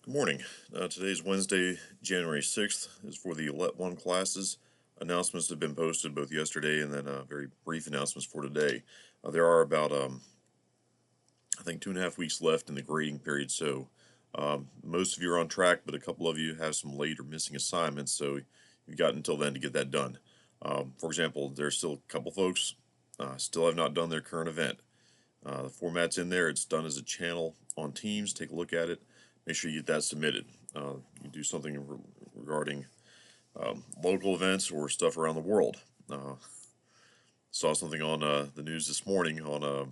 Good morning. Today's Wednesday, January 6th, is for the Let 1 classes. Announcements have been posted both yesterday and then very brief announcements for today. There are about, I think, 2.5 weeks left in the grading period, so most of you are on track, but a couple of you have some late or missing assignments, so you've got until then to get that done. For example, there's still a couple folks still have not done their current event. The format's in there. It's done as a channel on Teams. Take a look at it. Make sure you get that submitted. You do something regarding local events or stuff around the world. Saw something on the news this morning on a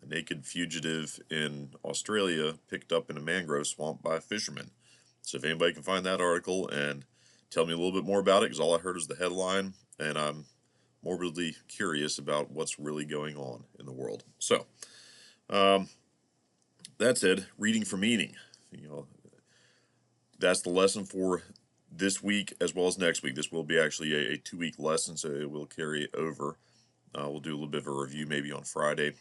naked fugitive in Australia picked up in a mangrove swamp by a fisherman. So if anybody can find that article and tell me a little bit more about it, because all I heard was the headline, and I'm morbidly curious about what's really going on in the world. So, that said, reading for meaning. That's the lesson for this week as well as next week. This will be actually a 2-week lesson, so it will carry over. We'll do a little bit of a review maybe on Friday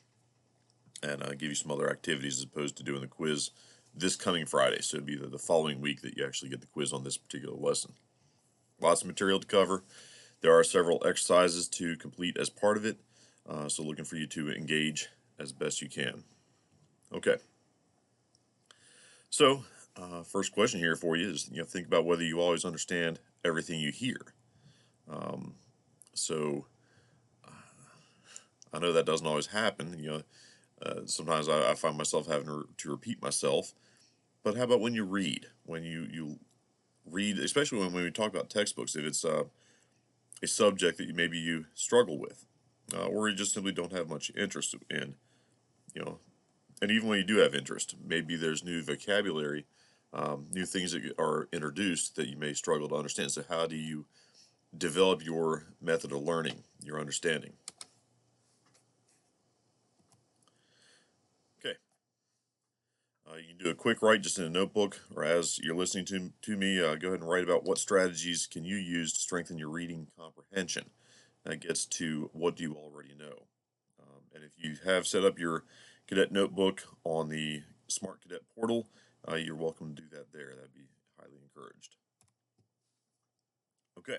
and give you some other activities as opposed to doing the quiz this coming Friday. So it'll be the following week that you actually get the quiz on this particular lesson. Lots of material to cover. There are several exercises to complete as part of it, so looking for you to engage as best you can. Okay. So, first question here for you is, think about whether you always understand everything you hear. So, I know that doesn't always happen. Sometimes I find myself having to repeat myself. But how about when you read? When you read, especially when we talk about textbooks, if it's a subject that maybe you struggle with, or you just simply don't have much interest in, and even when you do have interest, maybe there's new vocabulary, new things that are introduced that you may struggle to understand. So how do you develop your method of learning, your understanding? Okay. You can do a quick write just in a notebook, or as you're listening to me, go ahead and write about what strategies can you use to strengthen your reading comprehension. That gets to what do you already know. And if you have set up your cadet notebook on the Smart Cadet portal, you're welcome to do that there. That'd be highly encouraged. Okay.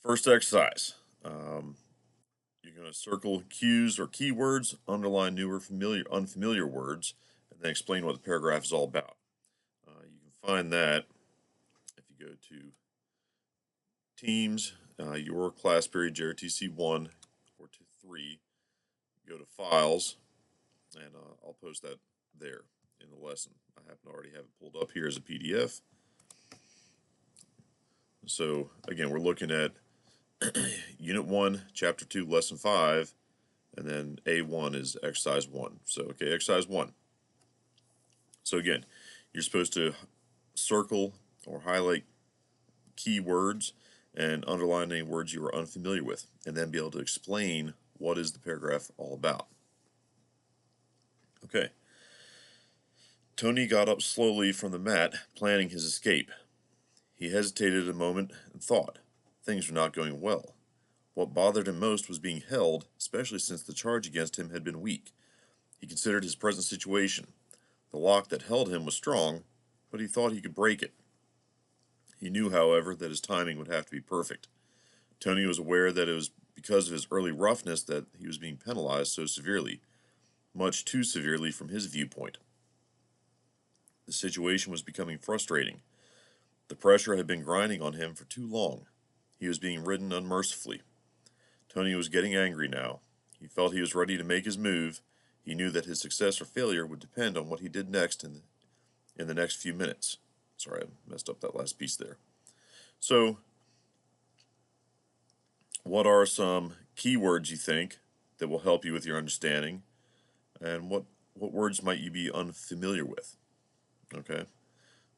First exercise. You're going to circle cues or keywords, underline new or unfamiliar words, and then explain what the paragraph is all about. You can find that if you go to Teams, your class period, JROTC 1 or to 3, go to Files, and I'll post that there in the lesson. I happen to already have it pulled up here as a PDF. So, again, we're looking at Unit 1, Chapter 2, Lesson 5, and then A1 is Exercise 1. So, okay, Exercise 1. So, again, you're supposed to circle or highlight key words and underline any words you are unfamiliar with, and then be able to explain what is the paragraph all about. Okay. Tony got up slowly from the mat, planning his escape. He hesitated a moment and thought. Things were not going well. What bothered him most was being held, especially since the charge against him had been weak. He considered his present situation. The lock that held him was strong, but he thought he could break it. He knew, however, that his timing would have to be perfect. Tony was aware that it was because of his early roughness that he was being penalized so severely, much too severely from his viewpoint. The situation was becoming frustrating. The pressure had been grinding on him for too long. He was being ridden unmercifully. Tony was getting angry now. He felt he was ready to make his move. He knew that his success or failure would depend on what he did next in the next few minutes. Sorry, I messed up that last piece there. So, what are some keywords you think that will help you with your understanding? And what words might you be unfamiliar with? Okay.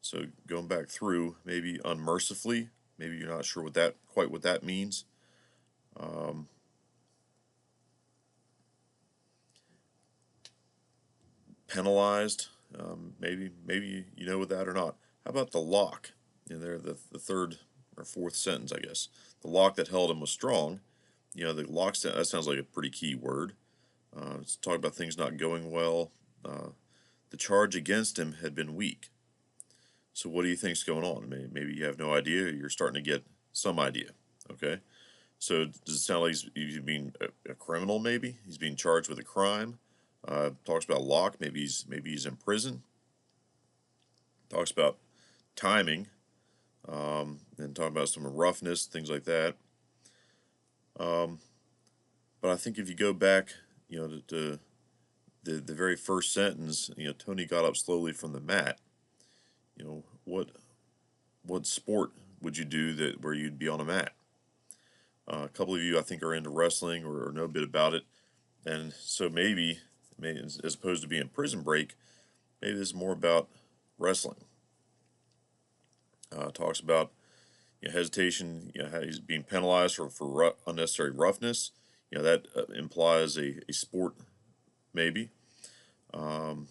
So going back through, maybe unmercifully, maybe you're not sure what that means. Penalized, maybe you know what that or not. How about the lock? There, the third or fourth sentence, I guess. The lock that held him was strong. The lock, that sounds like a pretty key word. It's talking about things not going well. The charge against him had been weak. So what do you think's going on? Maybe you have no idea, or you're starting to get some idea. Okay. So does it sound like he's being a criminal? Maybe he's being charged with a crime. Talks about Locke. Maybe he's in prison. Talks about timing, and talking about some roughness, things like that. Um, but I think if you go back, to the very first sentence, Tony got up slowly from the mat. What sport would you do that where you'd be on a mat? A couple of you, I think, are into wrestling or know a bit about it, and so maybe as opposed to being Prison Break, maybe this is more about wrestling. Talks about hesitation, how he's being penalized for unnecessary roughness. That implies a sport, maybe. Um,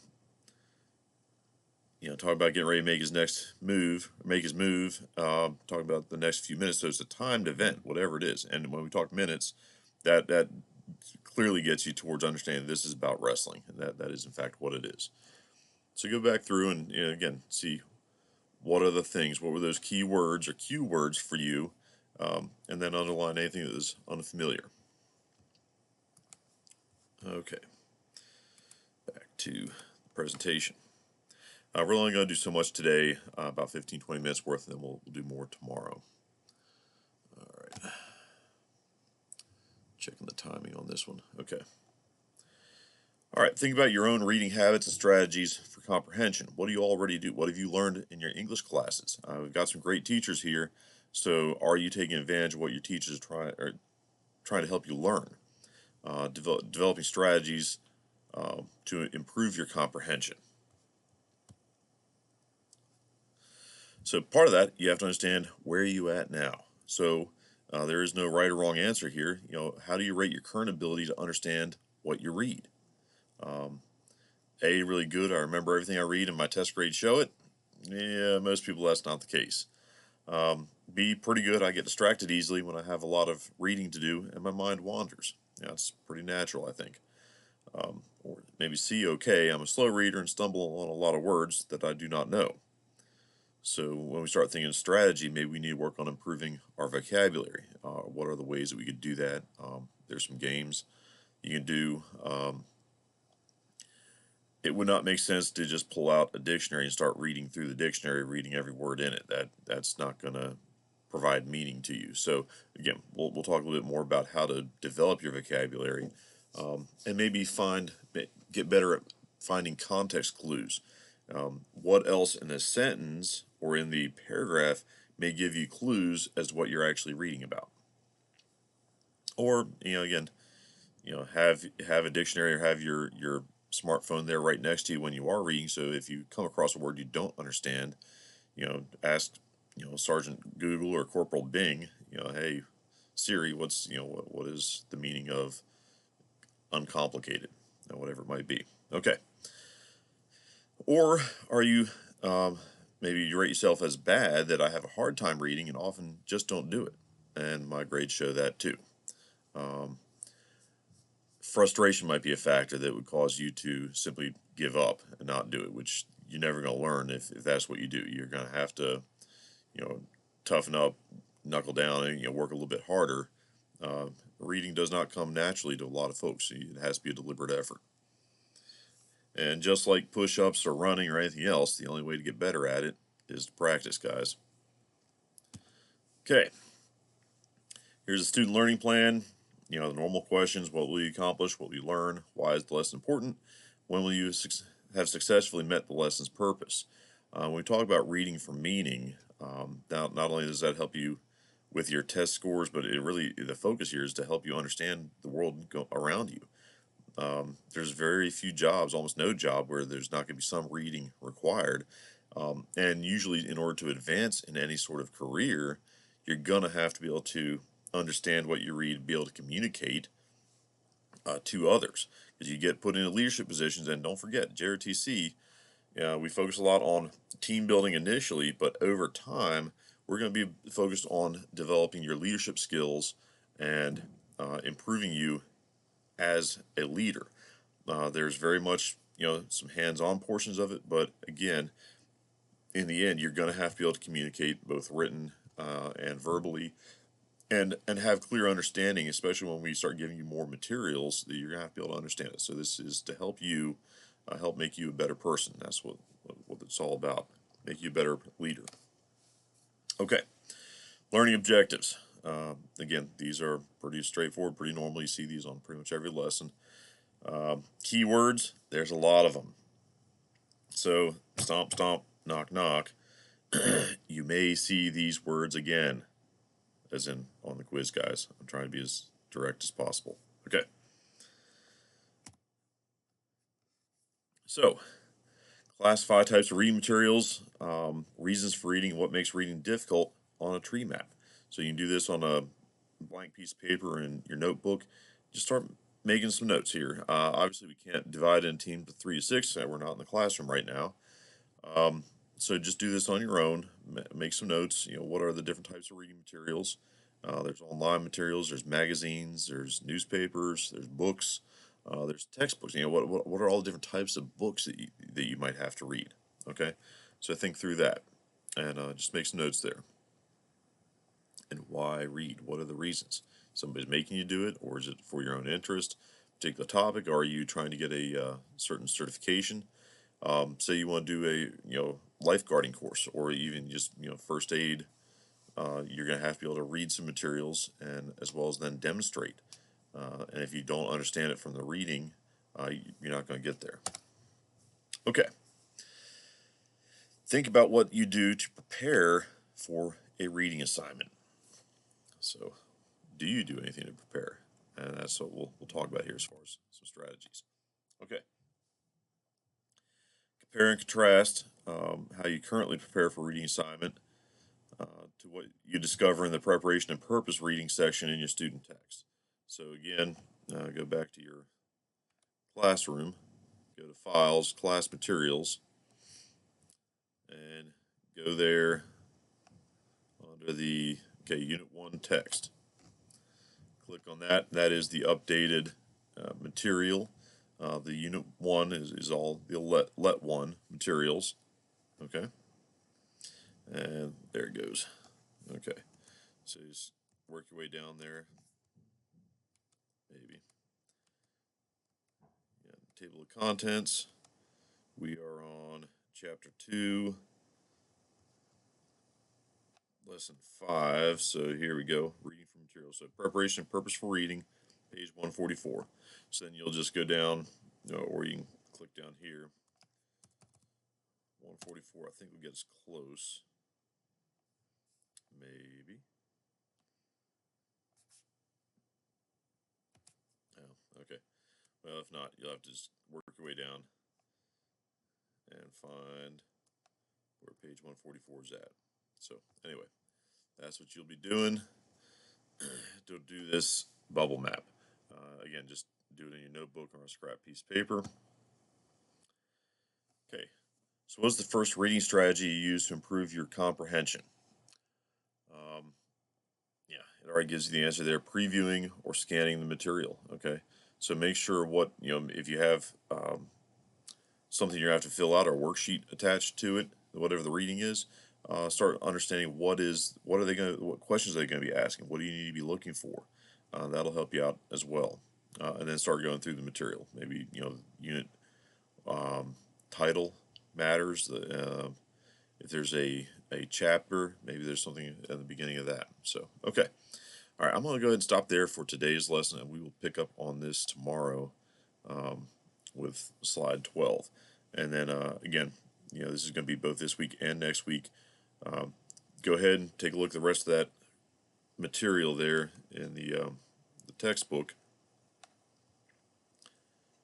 talk about getting ready to make his next move, make his move. Talking about the next few minutes. So it's a timed event, whatever it is. And when we talk minutes, that clearly gets you towards understanding this is about wrestling, and that is in fact what it is. So go back through and again see what are the things, what were those key words or cue words for you, and then underline anything that is unfamiliar. Okay, back to the presentation. We're only going to do so much today, about 15-20 minutes worth, and then we'll do more tomorrow. All right. Checking the timing on this one. Okay. All right, think about your own reading habits and strategies for comprehension. What do you already do? What have you learned in your English classes? We've got some great teachers here, so are you taking advantage of what your teachers are trying to help you learn? Developing strategies to improve your comprehension. So part of that, you have to understand where are you at now. So there is no right or wrong answer here. How do you rate your current ability to understand what you read? A, really good. I remember everything I read and my test grades show it. Yeah, most people that's not the case. B, pretty good. I get distracted easily when I have a lot of reading to do and my mind wanders. It's pretty natural, I think. Or maybe C, okay. I'm a slow reader and stumble on a lot of words that I do not know. So when we start thinking strategy, maybe we need to work on improving our vocabulary. What are the ways that we could do that? There's some games you can do. It would not make sense to just pull out a dictionary and start reading through the dictionary, reading every word in it. That's not going to provide meaning to you. So again, we'll talk a little bit more about how to develop your vocabulary, and maybe get better at finding context clues. What else in a sentence or in the paragraph may give you clues as to what you're actually reading about. Or again, have a dictionary or have your smartphone there right next to you when you are reading. So if you come across a word you don't understand, ask Sergeant Google or Corporal Bing. Hey Siri, what is the meaning of uncomplicated? Whatever it might be. Okay. Or are you maybe you rate yourself as bad that I have a hard time reading and often just don't do it, and my grades show that too. Frustration might be a factor that would cause you to simply give up and not do it, which you're never going to learn if that's what you do. You're going to have to, toughen up, knuckle down, and work a little bit harder. Reading does not come naturally to a lot of folks. It has to be a deliberate effort. And just like push-ups or running or anything else, the only way to get better at it is to practice, guys. Okay. Here's a student learning plan. The normal questions: what will you accomplish? What will you learn? Why is the lesson important? When will you have successfully met the lesson's purpose? When we talk about reading for meaning, not only does that help you with your test scores, but the focus here is to help you understand the world around you. There's very few jobs, almost no job, where there's not going to be some reading required. And usually in order to advance in any sort of career, you're going to have to be able to understand what you read, be able to communicate to others. Because you get put into leadership positions, and don't forget, JROTC, we focus a lot on team building initially, but over time, we're going to be focused on developing your leadership skills and improving you as a leader. There's very much, some hands-on portions of it, but again, in the end, you're going to have to be able to communicate both written and verbally, and have clear understanding, especially when we start giving you more materials, that you're going to have to be able to understand it. So this is to help you, help make you a better person. That's what it's all about. Make you a better leader. Okay, learning objectives. Again, these are pretty straightforward, pretty normal. You see these on pretty much every lesson. Keywords, there's a lot of them. So stomp, stomp, knock, knock. You may see these words again, as in on the quiz, guys. I'm trying to be as direct as possible. Okay. So, classify types of reading materials, reasons for reading, what makes reading difficult on a tree map. So you can do this on a blank piece of paper in your notebook. Just start making some notes here. Obviously, we can't divide in teams of 3 to 6. We're not in the classroom right now. So just do this on your own. Make some notes. What are the different types of reading materials? There's online materials. There's magazines. There's newspapers. There's books. There's textbooks. What are all the different types of books that you might have to read? Okay, so think through that, and just make some notes there. And why read? What are the reasons? Somebody's making you do it, or is it for your own interest? Particular topic? Or are you trying to get a certain certification? Say you want to do a lifeguarding course, or even just first aid. You're going to have to be able to read some materials, and as well as then demonstrate. And if you don't understand it from the reading, you're not going to get there. Okay. Think about what you do to prepare for a reading assignment. So, do you do anything to prepare? And that's what we'll talk about here as far as some strategies. Okay. Compare and contrast how you currently prepare for reading assignment to what you discover in the preparation and purpose reading section in your student text. So again, go back to your classroom, go to Files, Class Materials, and go there under the Unit 1 text. Click on that. That is the updated material. The Unit 1 is all the Let 1 materials. Okay. And there it goes. Okay. So just work your way down there. Maybe. Yeah, table of contents. We are on Chapter 2, Lesson 5. So here we go. Reading from materials. So preparation and purpose for reading, page 144. So then you'll just go down, or you can click down here. 144, I think we get us close. Maybe. Oh, okay. Well, if not, you'll have to just work your way down and find where page 144 is at. So anyway, that's what you'll be doing to do this bubble map. Again, just do it in your notebook or a scrap piece of paper. Okay, so what's the first reading strategy you use to improve your comprehension? Yeah, it already gives you the answer there. Previewing or scanning the material. Okay, so make sure if you have something you have to fill out or a worksheet attached to it, whatever the reading is, start understanding what questions are they going to be asking, what do you need to be looking for. That'll help you out as well, and then start going through the material. Maybe unit title matters. If there's a chapter, maybe there's something at the beginning of that. So okay, all right. I'm going to go ahead and stop there for today's lesson, and we will pick up on this tomorrow with slide 12. And then again, this is going to be both this week and next week. Go ahead and take a look at the rest of that material there in the textbook.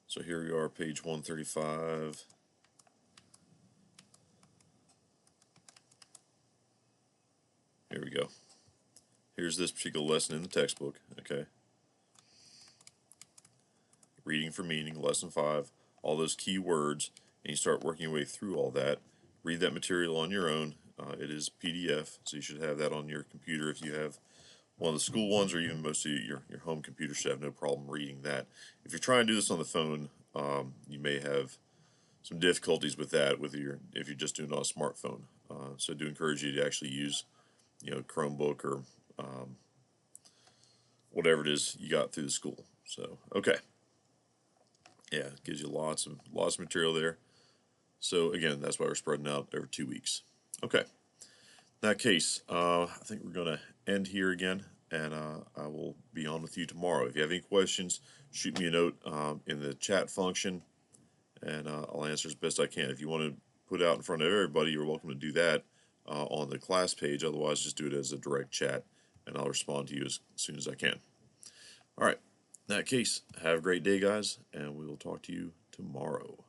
So here we are, page 135. Here we go. Here's this particular lesson in the textbook. Okay. Reading for meaning, lesson 5. All those key words, and you start working your way through all that. Read that material on your own. It is PDF, so you should have that on your computer. If you have one of the school ones, or even most of your home computer, should have no problem reading that. If you're trying to do this on the phone, you may have some difficulties with that with your if you're just doing it on a smartphone. So I do encourage you to actually use, Chromebook or whatever it is you got through the school. So okay, yeah, it gives you lots of material there. So again, that's why we're spreading out over 2 weeks. Okay, in that case, I think we're gonna end here again, and I will be on with you tomorrow. If you have any questions, shoot me a note in the chat function, and I'll answer as best I can. If you want to put it out in front of everybody, you're welcome to do that on the class page. Otherwise, just do it as a direct chat, and I'll respond to you as soon as I can. All right. In that case, have a great day, guys, and we will talk to you tomorrow.